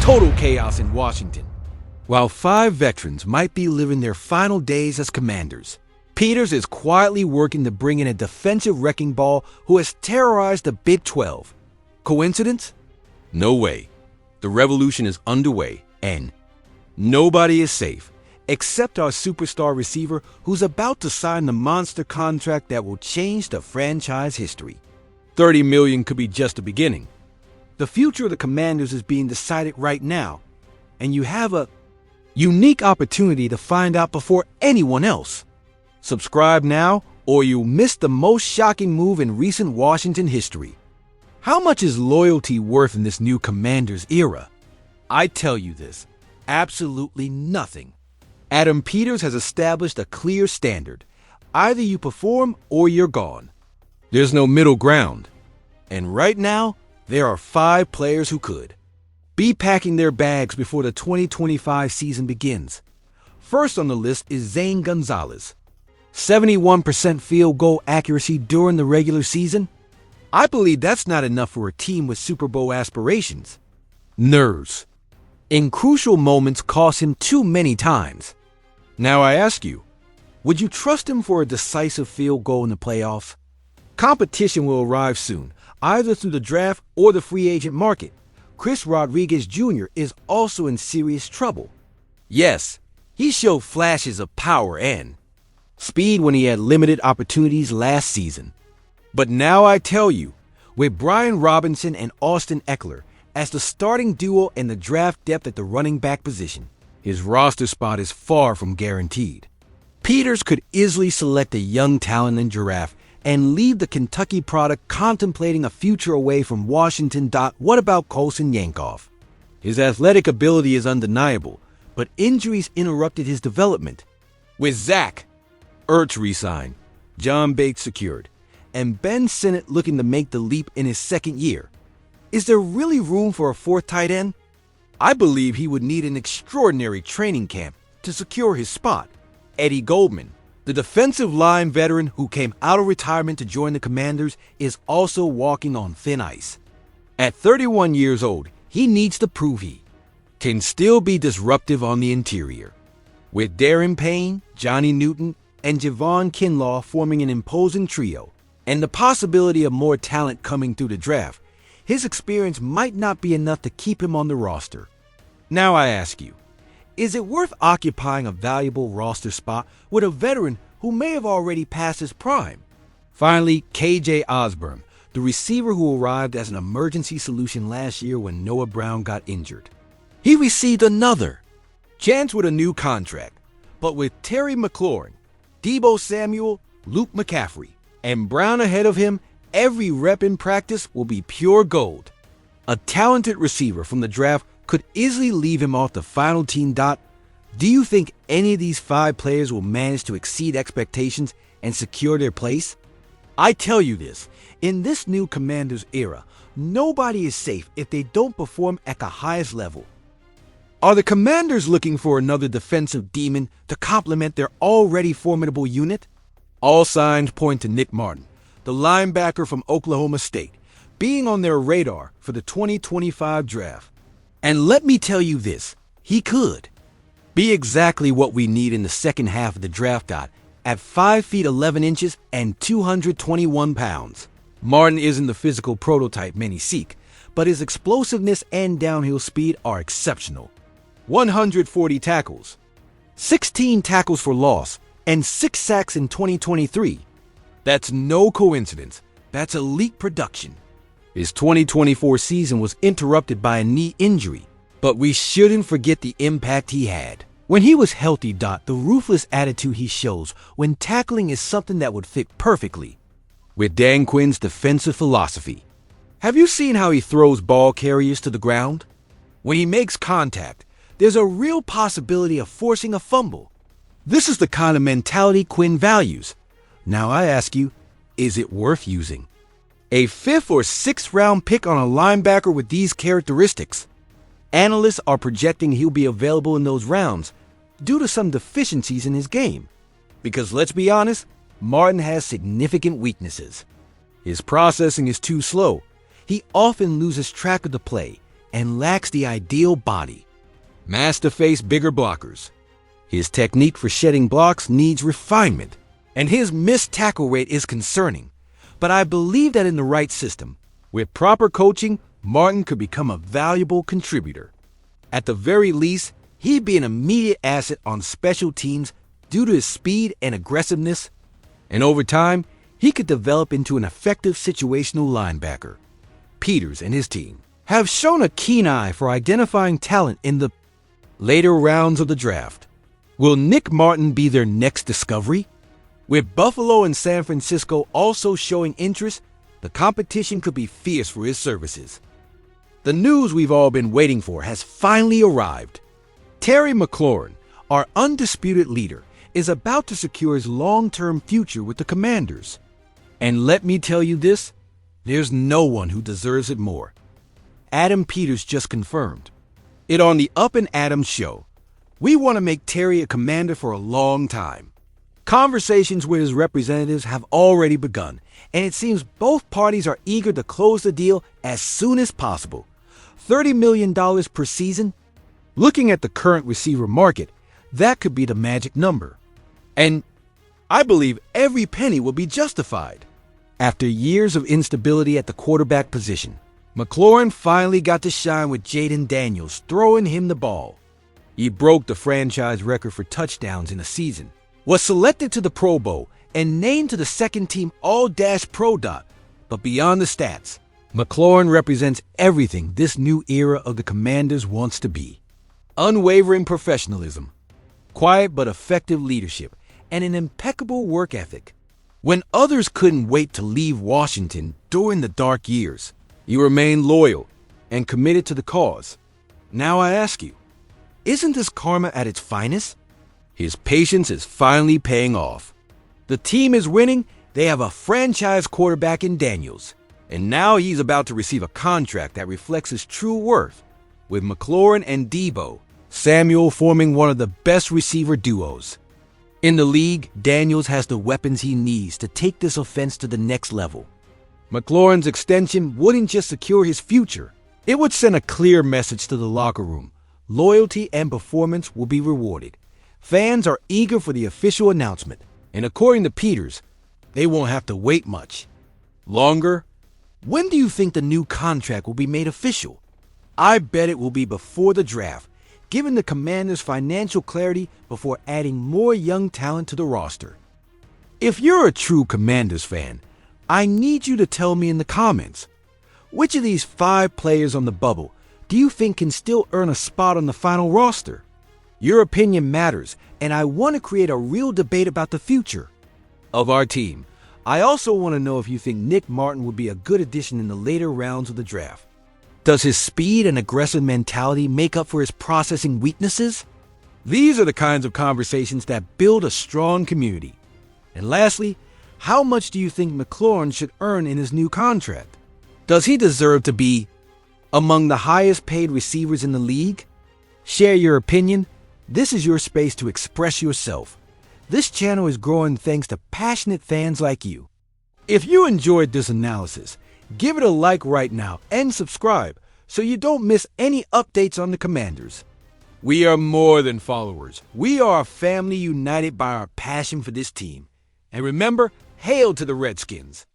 total chaos in Washington. While 5 veterans might be living their final days as commanders, Peters is quietly working to bring in a defensive wrecking ball who has terrorized the Big 12. Coincidence? No way. The revolution is underway, and nobody is safe, except our superstar receiver who's about to sign the monster contract that will change the franchise history. $30 million could be just the beginning. The future of the Commanders is being decided right now, and you have a unique opportunity to find out before anyone else. Subscribe now, or you'll miss the most shocking move in recent Washington history. How much is loyalty worth in this new Commanders era? I tell you this, absolutely nothing. Adam Peters has established a clear standard. Either you perform or you're gone. There's no middle ground. And right now, there are 5 players who could be packing their bags before the 2025 season begins. First on the list is Zane Gonzalez. 71% field goal accuracy during the regular season? I believe that's not enough for a team with Super Bowl aspirations. Nerves. In crucial moments cost him too many times. Now I ask you, would you trust him for a decisive field goal in the playoffs? Competition will arrive soon, either through the draft or the free agent market. Chris Rodriguez Jr. is also in serious trouble. Yes, he showed flashes of power and speed when he had limited opportunities last season. But now I tell you, with Brian Robinson and Austin Eckler as the starting duo and the draft depth at the running back position, his roster spot is far from guaranteed. Peters could easily select a young talent in Giraffe and leave the Kentucky product contemplating a future away from Washington. What about Colson Yankoff? His athletic ability is undeniable, but injuries interrupted his development. With Zach Ertz re-signed, John Bates secured, and Ben Sinnott looking to make the leap in his second year, is there really room for a 4th tight end? I believe he would need an extraordinary training camp to secure his spot. Eddie Goldman, the defensive line veteran who came out of retirement to join the Commanders, is also walking on thin ice. At 31 years old, he needs to prove he can still be disruptive on the interior. With Darren Payne, Johnny Newton, and Javon Kinlaw forming an imposing trio, and the possibility of more talent coming through the draft, his experience might not be enough to keep him on the roster. Now I ask you, is it worth occupying a valuable roster spot with a veteran who may have already passed his prime? Finally, KJ Osborne, the receiver who arrived as an emergency solution last year when Noah Brown got injured. He received another chance with a new contract, but with Terry McLaurin, Deebo Samuel, Luke McCaffrey, and Brown ahead of him, every rep in practice will be pure gold. A talented receiver from the draft could easily leave him off the final team. Do you think any of these 5 players will manage to exceed expectations and secure their place? I tell you this, in this new Commanders era, nobody is safe if they don't perform at the highest level. Are the Commanders looking for another defensive demon to complement their already formidable unit? All signs point to Nick Martin, the linebacker from Oklahoma State, being on their radar for the 2025 draft. And let me tell you this, he could be exactly what we need in the second half of the draft. At 5 feet 11 inches and 221 pounds. Martin isn't the physical prototype many seek, but his explosiveness and downhill speed are exceptional. 140 tackles, 16 tackles for loss, and 6 sacks in 2023. That's no coincidence. That's elite production. His 2024 season was interrupted by a knee injury, but we shouldn't forget the impact he had. When he was healthy, the ruthless attitude he shows when tackling is something that would fit perfectly with Dan Quinn's defensive philosophy. Have you seen how he throws ball carriers to the ground? When he makes contact, there's a real possibility of forcing a fumble. This is the kind of mentality Quinn values. Now I ask you, is it worth using a 5th or 6th round pick on a linebacker with these characteristics? Analysts are projecting he'll be available in those rounds due to some deficiencies in his game. Because let's be honest, Martin has significant weaknesses. His processing is too slow. He often loses track of the play, and lacks the ideal body. Mass to face bigger blockers. His technique for shedding blocks needs refinement, and his missed tackle rate is concerning. But I believe that in the right system, with proper coaching, Martin could become a valuable contributor. At the very least, he'd be an immediate asset on special teams due to his speed and aggressiveness, and over time, he could develop into an effective situational linebacker. Peters and his team have shown a keen eye for identifying talent in the later rounds of the draft. Will Nick Martin be their next discovery? With Buffalo and San Francisco also showing interest, the competition could be fierce for his services. The news we've all been waiting for has finally arrived. Terry McLaurin, our undisputed leader, is about to secure his long-term future with the Commanders. And let me tell you this, there's no one who deserves it more. Adam Peters just confirmed it on the Up and Adams show. We want to make Terry a Commander for a long time. Conversations with his representatives have already begun, and it seems both parties are eager to close the deal as soon as possible. $30 million per season? Looking at the current receiver market, that could be the magic number. And I believe every penny will be justified. After years of instability at the quarterback position, McLaurin finally got to shine with Jaden Daniels throwing him the ball. He broke the franchise record for touchdowns in a season, was selected to the Pro Bowl, and named to the second-team All-Pro Dot. But beyond the stats, McLaurin represents everything this new era of the Commanders wants to be. Unwavering professionalism, quiet but effective leadership, and an impeccable work ethic. When others couldn't wait to leave Washington during the dark years, he remained loyal and committed to the cause. Now I ask you, isn't this karma at its finest? His patience is finally paying off. The team is winning, they have a franchise quarterback in Daniels, and now he's about to receive a contract that reflects his true worth. With McLaurin and Debo Samuel forming one of the best receiver duos in the league, Daniels has the weapons he needs to take this offense to the next level. McLaurin's extension wouldn't just secure his future, it would send a clear message to the locker room. Loyalty and performance will be rewarded. Fans are eager for the official announcement, and according to Peters, they won't have to wait much longer. When do you think the new contract will be made official? I bet it will be before the draft, giving the Commanders financial clarity before adding more young talent to the roster. If you're a true Commanders fan, I need you to tell me in the comments, which of these 5 players on the bubble do you think can still earn a spot on the final roster? Your opinion matters, and I want to create a real debate about the future of our team. I also want to know if you think Nick Martin would be a good addition in the later rounds of the draft. Does his speed and aggressive mentality make up for his processing weaknesses? These are the kinds of conversations that build a strong community. And lastly, how much do you think McLaurin should earn in his new contract? Does he deserve to be among the highest paid receivers in the league? Share your opinion. This is your space to express yourself. This channel is growing thanks to passionate fans like you. If you enjoyed this analysis, give it a like right now and subscribe so you don't miss any updates on the Commanders. We are more than followers. We are a family united by our passion for this team. And remember, hail to the Redskins!